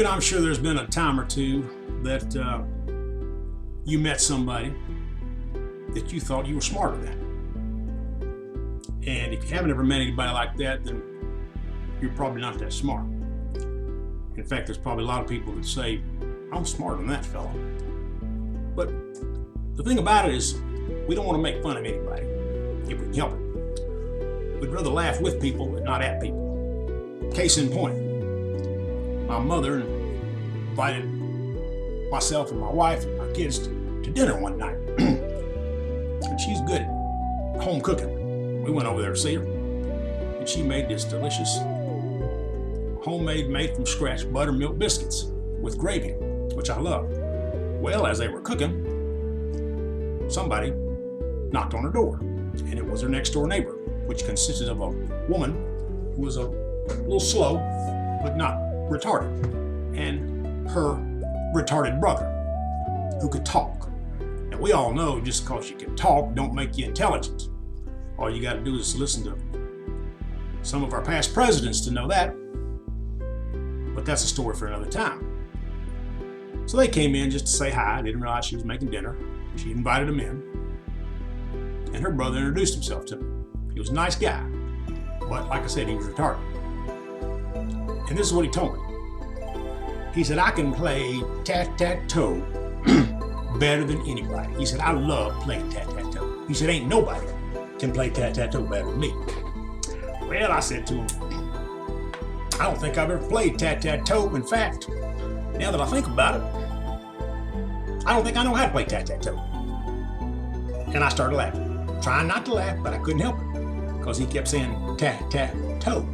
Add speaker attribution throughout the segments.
Speaker 1: I'm sure there's been a time or two that you met somebody that you thought you were smarter than. And if you haven't ever met anybody like that, then you're probably not that smart. In fact, there's probably a lot of people that say, I'm smarter than that fellow. But the thing about it is, we don't want to make fun of anybody if we can help it. We'd rather laugh with people than not at people. Case in point, my mother invited myself and my wife and my kids to dinner one night. And she's good at home cooking. We went over there to see her, and she made this delicious homemade, made from scratch buttermilk biscuits with gravy, which I love. Well, as they were cooking, somebody knocked on her door, and it was her next door neighbor, which consisted of a woman who was a little slow, but not retarded, and her retarded brother, who could talk. And we all know just because you can talk don't make you intelligent. All you got to do is listen to some of our past presidents to know that. But that's a story for another time. So they came in just to say hi. Didn't realize she was making dinner. She invited them in. And her brother introduced himself to me. He was a nice guy. But like I said, he was retarded. And this is what he told me. He said, I can play tic-tac-toe better than anybody. He said, I love playing tic-tac-toe. He said, ain't nobody can play tic-tac-toe better than me. Well, I said to him, I don't think I've ever played tic-tac-toe. In fact, now that I think about it, I don't think I know how to play tic-tac-toe. And I started laughing, trying not to laugh, but I couldn't help it because he kept saying tic-tac-toe.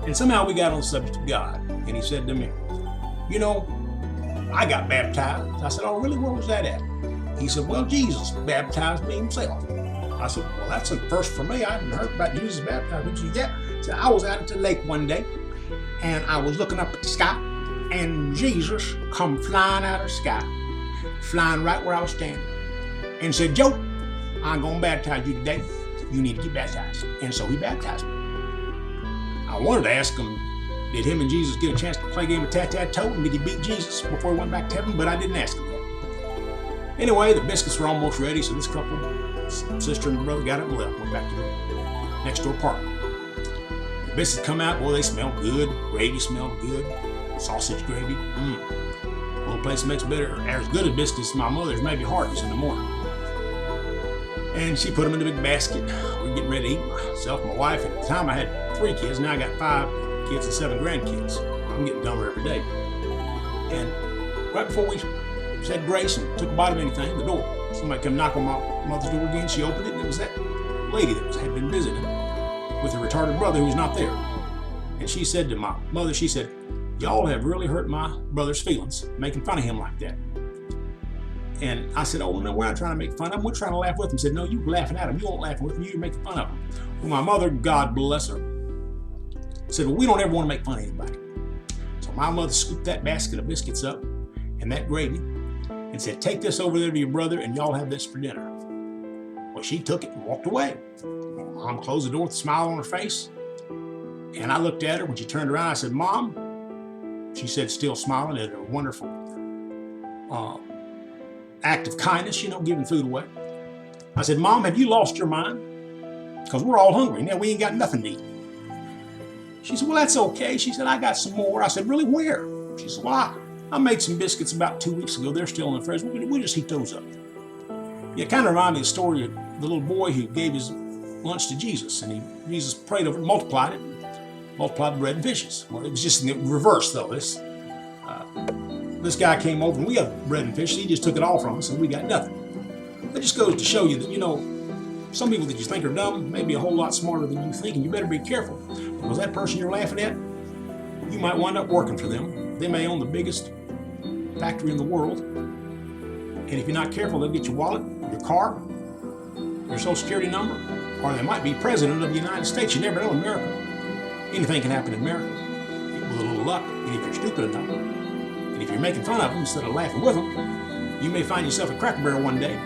Speaker 1: And somehow we got on the subject of God, and he said to me, I got baptized. I said, oh, really? Where was that at? He said, well, Jesus baptized me himself. I said, well, that's a first for me. I hadn't heard about Jesus baptized. What you get? So I was out at the lake one day, and I was looking up at the sky, and Jesus come flying out of the sky, flying right where I was standing, and said, Joe, I'm going to baptize you today. You need to get baptized. And so he baptized me. I wanted to ask him, did him and Jesus get a chance to play a game of tic-tac-toe, and did he beat Jesus before he went back to heaven? But I didn't ask him that. Anyway, the biscuits were almost ready, so this couple, sister and brother, got up and left, went back to the next door park. The biscuits come out, boy, they smell good. Gravy smelled good. Sausage gravy. The only place that makes better, as good as biscuits as my mother's, maybe Hardee's in the morning. And she put them in a big basket. We're getting ready to eat, myself and my wife. And at the time I had 3 kids, now I got 5 kids and 7 grandkids. I'm getting dumber every day. And right before we said grace and took a bite of anything, the door, somebody come knock on my mother's door again. She opened it, and it was that lady that had been visiting with her retarded brother who was not there. And she said to my mother, she said, y'all have really hurt my brother's feelings, making fun of him like that. And I said, oh, no, we're not trying to make fun of him. We're trying to laugh with him. She said, no, you're laughing at him. You won't laugh with him. You're making fun of him. Well, my mother, God bless her, said, well, we don't ever want to make fun of anybody. So my mother scooped that basket of biscuits up and that gravy and said, take this over there to your brother and y'all have this for dinner. Well, she took it and walked away. Mom closed the door with a smile on her face. And I looked at her when she turned around. I said, Mom, she said, still smiling at her wonderful act of kindness, giving food away. I said, Mom, have you lost your mind? Because we're all hungry. Now we ain't got nothing to eat. She said, well, that's okay. She said, I got some more. I said, really, where? She said, well, I made some biscuits about 2 weeks ago. They're still in the fridge. We'll just heat those up. It kind of reminded me of the story of the little boy who gave his lunch to Jesus, and Jesus prayed over it, multiplied the bread and fishes. Well, it was just in the reverse, though. This guy came over, and we had bread and fish. He just took it all from us, and we got nothing. That just goes to show you that, some people that you think are dumb may be a whole lot smarter than you think, and you better be careful. Because that person you're laughing at, you might wind up working for them. They may own the biggest factory in the world. And if you're not careful, they'll get your wallet, your car, your social security number, or they might be president of the United States. You never know in America. Anything can happen in America with a little luck. And if you're stupid enough, and if you're making fun of them instead of laughing with them, you may find yourself at Cracker Barrel one day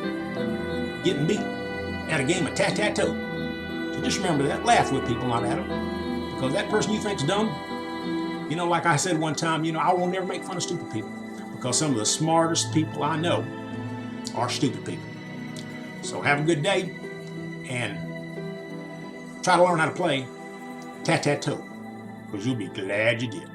Speaker 1: getting beat at a game of tic-tac-toe. So just remember that. Laugh with people, not at them. Because that person you think's dumb, You know, like I said one time, you know, I will never make fun of stupid people because some of the smartest people I know are stupid people. So have a good day and try to learn how to play tic-tac-toe because you'll be glad you did.